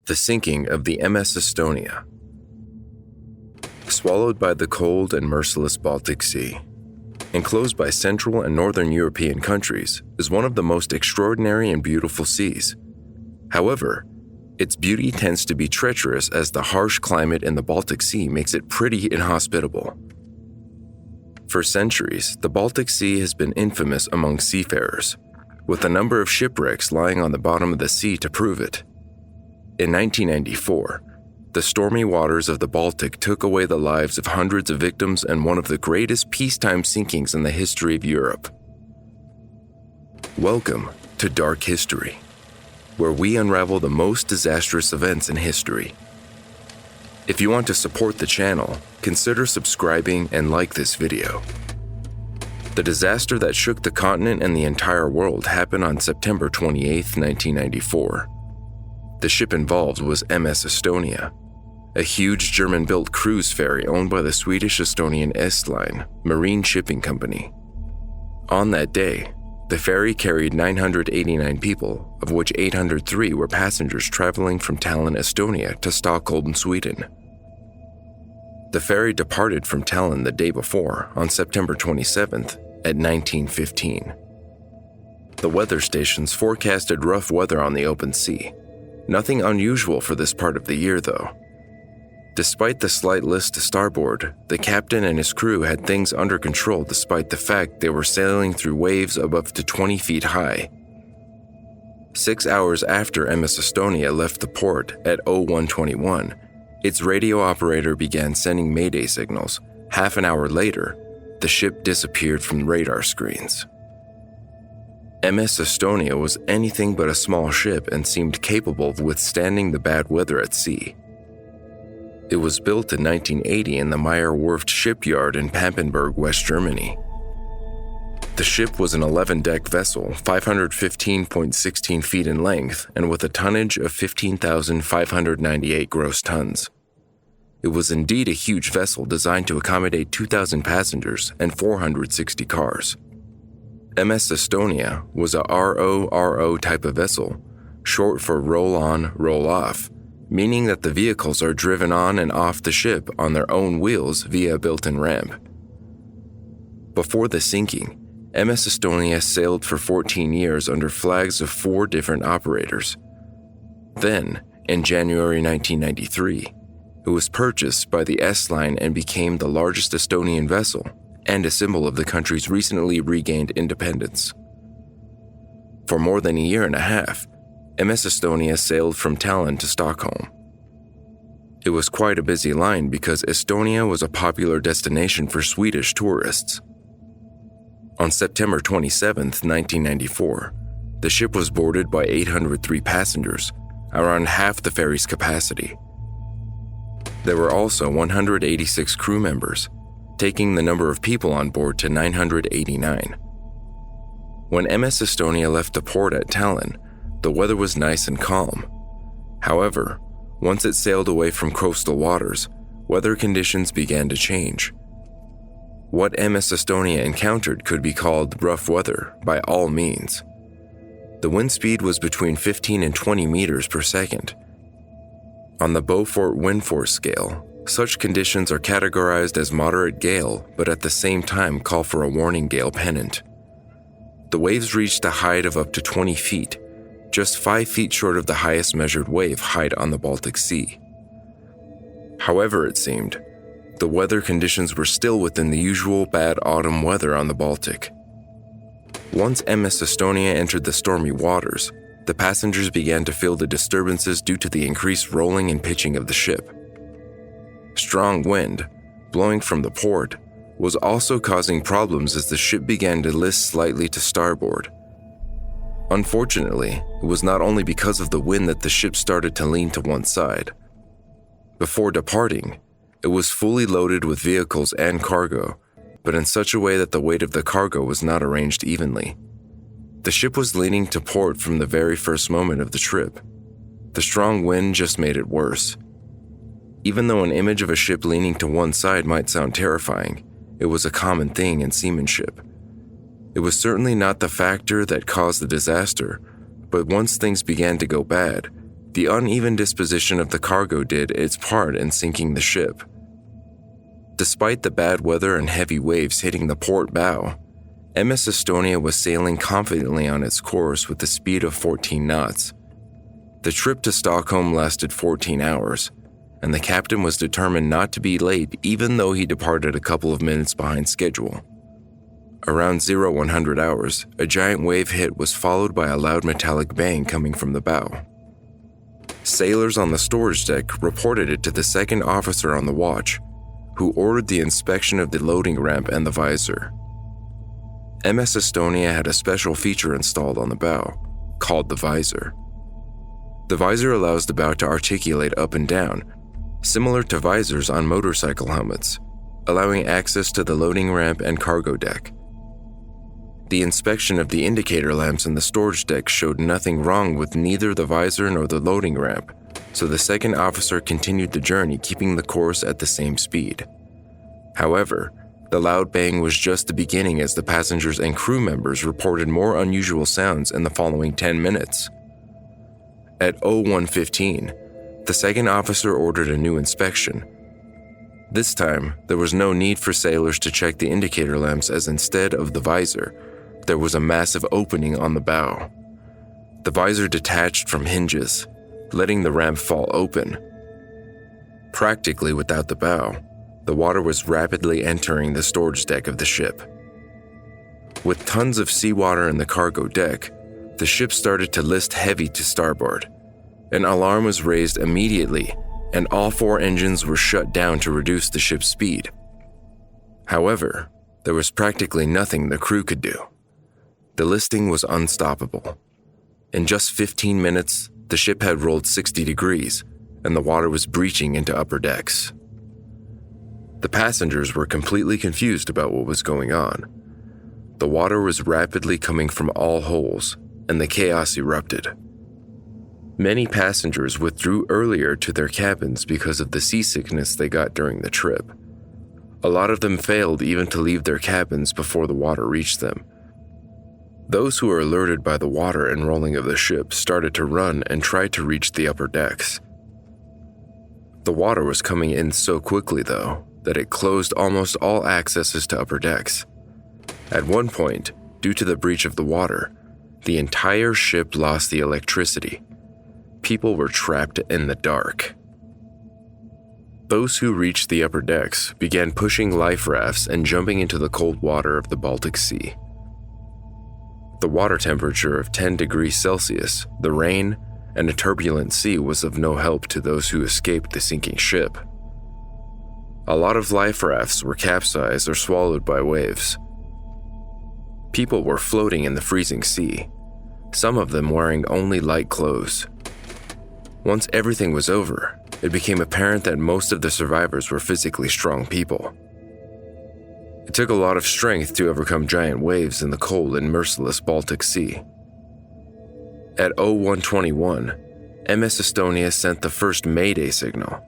The sinking of the MS Estonia. Swallowed by the cold and merciless Baltic Sea, enclosed by Central and Northern European countries, is one of the most extraordinary and beautiful seas. However, its beauty tends to be treacherous as the harsh climate in the Baltic Sea makes it pretty inhospitable. For centuries, the Baltic Sea has been infamous among seafarers, with a number of shipwrecks lying on the bottom of the sea to prove it. In 1994, the stormy waters of the Baltic took away the lives of hundreds of victims and one of the greatest peacetime sinkings in the history of Europe. Welcome to Dark History, where we unravel the most disastrous events in history. If you want to support the channel, consider subscribing and like this video. The disaster that shook the continent and the entire world happened on September 28, 1994. The ship involved was MS Estonia, a huge German-built cruise ferry owned by the Swedish-Estonian S-Line marine shipping company. On that day, the ferry carried 989 people, of which 803 were passengers traveling from Tallinn, Estonia to Stockholm, Sweden. The ferry departed from Tallinn the day before, on September 27th at 19:15. The weather stations forecasted rough weather on the open sea. Nothing unusual for this part of the year, though. Despite the slight list to starboard, the captain and his crew had things under control despite the fact they were sailing through waves of up to 20 feet high. 6 hours after MS Estonia left the port at 0121, its radio operator began sending Mayday signals. Half an hour later, the ship disappeared from radar screens. MS Estonia was anything but a small ship and seemed capable of withstanding the bad weather at sea. It was built in 1980 in the Meyer-Werft shipyard in Papenburg, West Germany. The ship was an 11-deck vessel, 515.16 feet in length, and with a tonnage of 15,598 gross tons. It was indeed a huge vessel designed to accommodate 2,000 passengers and 460 cars. MS Estonia was a RORO type of vessel, short for roll-on, roll-off, meaning that the vehicles are driven on and off the ship on their own wheels via a built-in ramp. Before the sinking, MS Estonia sailed for 14 years under flags of 4 different operators. Then, in January 1993, it was purchased by the S-Line and became the largest Estonian vessel and a symbol of the country's recently regained independence. For more than a year and a half, MS Estonia sailed from Tallinn to Stockholm. It was quite a busy line because Estonia was a popular destination for Swedish tourists. On September 27, 1994, the ship was boarded by 803 passengers, around half the ferry's capacity. There were also 186 crew members, taking the number of people on board to 989. When MS Estonia left the port at Tallinn, the weather was nice and calm. However, once it sailed away from coastal waters, weather conditions began to change. What MS Estonia encountered could be called rough weather by all means. The wind speed was between 15 and 20 meters per second. On the Beaufort wind force scale, such conditions are categorized as moderate gale, but at the same time call for a warning gale pennant. The waves reached a height of up to 20 feet, just 5 feet short of the highest measured wave height on the Baltic Sea. However, it seemed, the weather conditions were still within the usual bad autumn weather on the Baltic. Once MS Estonia entered the stormy waters, the passengers began to feel the disturbances due to the increased rolling and pitching of the ship. Strong wind, blowing from the port, was also causing problems as the ship began to list slightly to starboard. Unfortunately, it was not only because of the wind that the ship started to lean to one side. Before departing, it was fully loaded with vehicles and cargo, but in such a way that the weight of the cargo was not arranged evenly. The ship was leaning to port from the very first moment of the trip. The strong wind just made it worse. Even though an image of a ship leaning to one side might sound terrifying, it was a common thing in seamanship. It was certainly not the factor that caused the disaster, but once things began to go bad, the uneven disposition of the cargo did its part in sinking the ship. Despite the bad weather and heavy waves hitting the port bow, MS Estonia was sailing confidently on its course with a speed of 14 knots. The trip to Stockholm lasted 14 hours, and the captain was determined not to be late even though he departed a couple of minutes behind schedule. Around 0100 hours, a giant wave hit was followed by a loud metallic bang coming from the bow. Sailors on the storage deck reported it to the second officer on the watch, who ordered the inspection of the loading ramp and the visor. MS Estonia had a special feature installed on the bow, called the Visor. The visor allows the bow to articulate up and down, similar to visors on motorcycle helmets, allowing access to the loading ramp and cargo deck. The inspection of the indicator lamps in the storage deck showed nothing wrong with neither the visor nor the loading ramp, so the second officer continued the journey, keeping the course at the same speed. However, the loud bang was just the beginning, as the passengers and crew members reported more unusual sounds in the following 10 minutes. At 01:15, the second officer ordered a new inspection. This time, there was no need for sailors to check the indicator lamps, as instead of the visor, there was a massive opening on the bow. The visor detached from hinges, letting the ramp fall open. Practically without the bow, the water was rapidly entering the storage deck of the ship. With tons of seawater in the cargo deck, the ship started to list heavy to starboard. An alarm was raised immediately, and all 4 engines were shut down to reduce the ship's speed. However, there was practically nothing the crew could do. The listing was unstoppable. In just 15 minutes, the ship had rolled 60 degrees, and the water was breaching into upper decks. The passengers were completely confused about what was going on. The water was rapidly coming from all holes, and the chaos erupted. Many passengers withdrew earlier to their cabins because of the seasickness they got during the trip. A lot of them failed even to leave their cabins before the water reached them. Those who were alerted by the water and rolling of the ship started to run and tried to reach the upper decks. The water was coming in so quickly, though, that it closed almost all accesses to upper decks. At one point, due to the breach of the water, the entire ship lost the electricity. People were trapped in the dark. Those who reached the upper decks began pushing life rafts and jumping into the cold water of the Baltic Sea. The water temperature of 10 degrees Celsius, the rain, and a turbulent sea was of no help to those who escaped the sinking ship. A lot of life rafts were capsized or swallowed by waves. People were floating in the freezing sea, some of them wearing only light clothes. Once everything was over, it became apparent that most of the survivors were physically strong people. It took a lot of strength to overcome giant waves in the cold and merciless Baltic Sea. At 01:21, MS Estonia sent the first Mayday signal.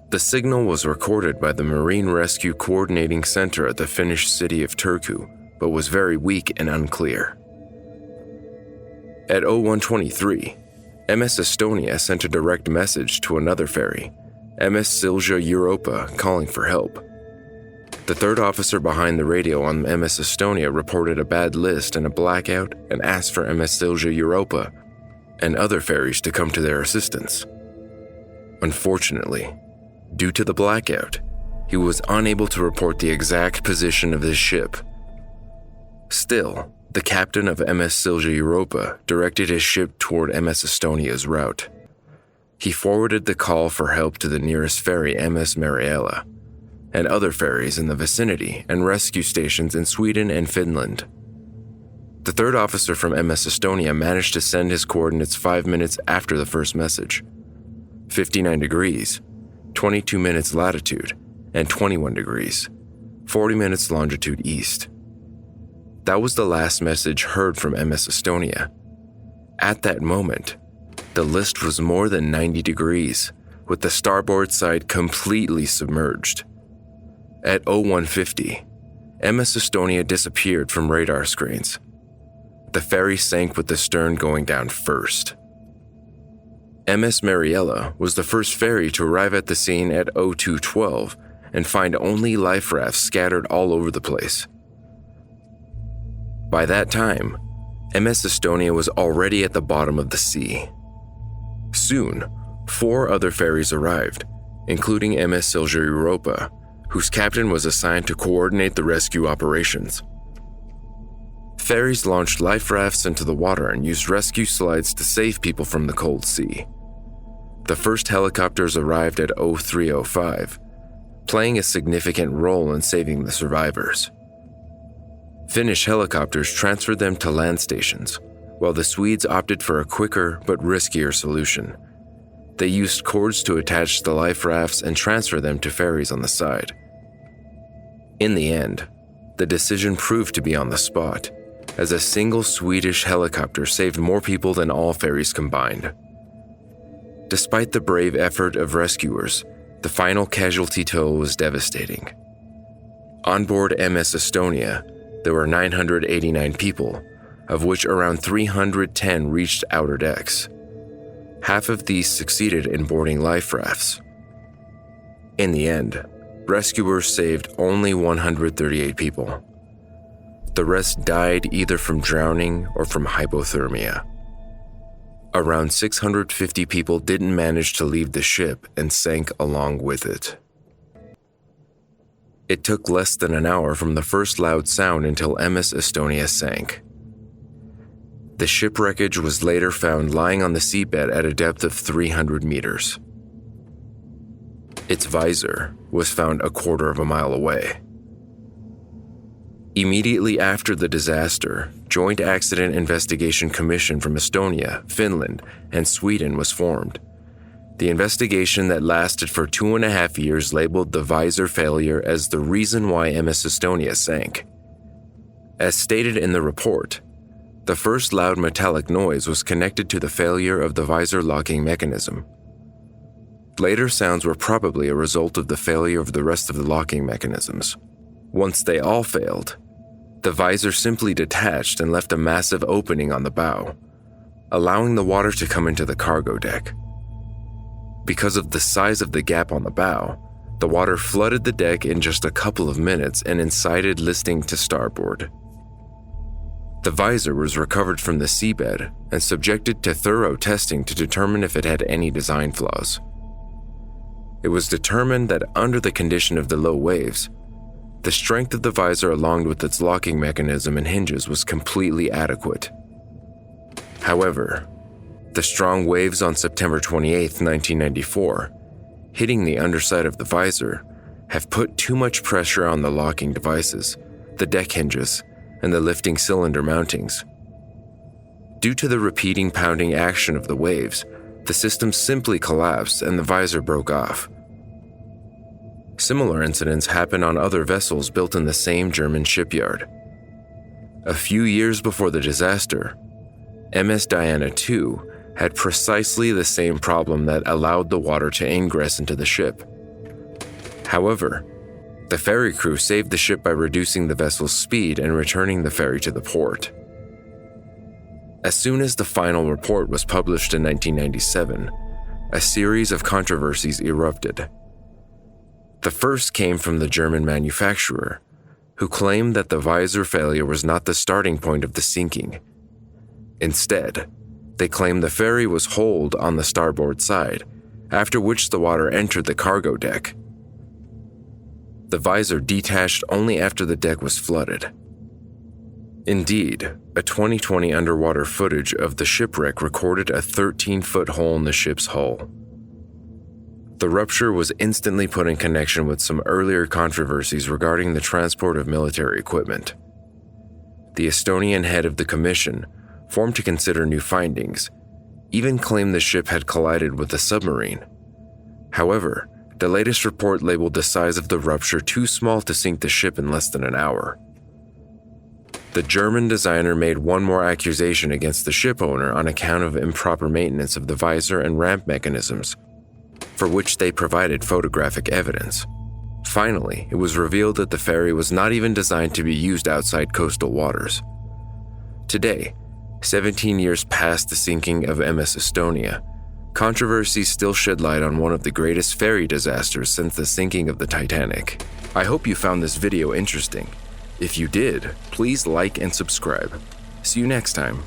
The signal was recorded by the Marine Rescue Coordinating Center at the Finnish city of Turku, but was very weak and unclear. At 01:23, MS Estonia sent a direct message to another ferry, MS Silja Europa, calling for help. The third officer behind the radio on MS Estonia reported a bad list and a blackout and asked for MS Silja Europa and other ferries to come to their assistance. Unfortunately, due to the blackout, he was unable to report the exact position of his ship. Still, the captain of MS Silja Europa directed his ship toward MS Estonia's route. He forwarded the call for help to the nearest ferry, MS Mariella, and other ferries in the vicinity and rescue stations in Sweden and Finland. The third officer from MS Estonia managed to send his coordinates 5 minutes after the first message: 59 degrees, 22 minutes latitude, and 21 degrees, 40 minutes longitude east. That was the last message heard from MS Estonia. At that moment, the list was more than 90 degrees, with the starboard side completely submerged. At 01:50, MS Estonia disappeared from radar screens. The ferry sank with the stern going down first. MS Mariella was the first ferry to arrive at the scene at 0212 and find only life rafts scattered all over the place. By that time, MS Estonia was already at the bottom of the sea. Soon, 4 other ferries arrived, including MS Silja Europa, whose captain was assigned to coordinate the rescue operations. Ferries launched life rafts into the water and used rescue slides to save people from the cold sea. The first helicopters arrived at 0305, playing a significant role in saving the survivors. Finnish helicopters transferred them to land stations, while the Swedes opted for a quicker but riskier solution. They used cords to attach the life rafts and transfer them to ferries on the side. In the end, the decision proved to be on the spot, as a single Swedish helicopter saved more people than all ferries combined. Despite the brave effort of rescuers, the final casualty toll was devastating. On board MS Estonia, there were 989 people, of which around 310 reached outer decks. Half of these succeeded in boarding life rafts. In the end, rescuers saved only 138 people. The rest died either from drowning or from hypothermia. Around 650 people didn't manage to leave the ship and sank along with it. It took less than an hour from the first loud sound until MS Estonia sank. The ship wreckage was later found lying on the seabed at a depth of 300 meters. Its visor was found a quarter of a mile away. Immediately after the disaster, Joint Accident Investigation Commission from Estonia, Finland, and Sweden was formed. The investigation that lasted for 2.5 years labeled the visor failure as the reason why MS Estonia sank. As stated in the report, the first loud metallic noise was connected to the failure of the visor locking mechanism. Later sounds were probably a result of the failure of the rest of the locking mechanisms. Once they all failed, the visor simply detached and left a massive opening on the bow, allowing the water to come into the cargo deck. Because of the size of the gap on the bow, the water flooded the deck in just a couple of minutes and incited listing to starboard. The visor was recovered from the seabed and subjected to thorough testing to determine if it had any design flaws. It was determined that under the condition of the low waves, the strength of the visor along with its locking mechanism and hinges was completely adequate. However, the strong waves on September 28, 1994, hitting the underside of the visor, have put too much pressure on the locking devices, the deck hinges, and the lifting cylinder mountings. Due to the repeating pounding action of the waves, the system simply collapsed and the visor broke off. Similar incidents happen on other vessels built in the same German shipyard. A few years before the disaster, MS Diana II had precisely the same problem that allowed the water to ingress into the ship. However, the ferry crew saved the ship by reducing the vessel's speed and returning the ferry to the port. As soon as the final report was published in 1997, a series of controversies erupted. The first came from the German manufacturer, who claimed that the visor failure was not the starting point of the sinking. Instead, they claimed the ferry was holed on the starboard side, after which the water entered the cargo deck. The visor detached only after the deck was flooded. Indeed, a 2020 underwater footage of the shipwreck recorded a 13-foot hole in the ship's hull. The rupture was instantly put in connection with some earlier controversies regarding the transport of military equipment. The Estonian head of the commission, formed to consider new findings, even claimed the ship had collided with a submarine. However, the latest report labeled the size of the rupture too small to sink the ship in less than an hour. The German designer made one more accusation against the ship owner on account of improper maintenance of the visor and ramp mechanisms, for which they provided photographic evidence. Finally, it was revealed that the ferry was not even designed to be used outside coastal waters. Today, 17 years past the sinking of MS Estonia, Controversies still shed light on one of the greatest ferry disasters since the sinking of the Titanic. I hope you found this video interesting. If you did, please like and subscribe. See you next time.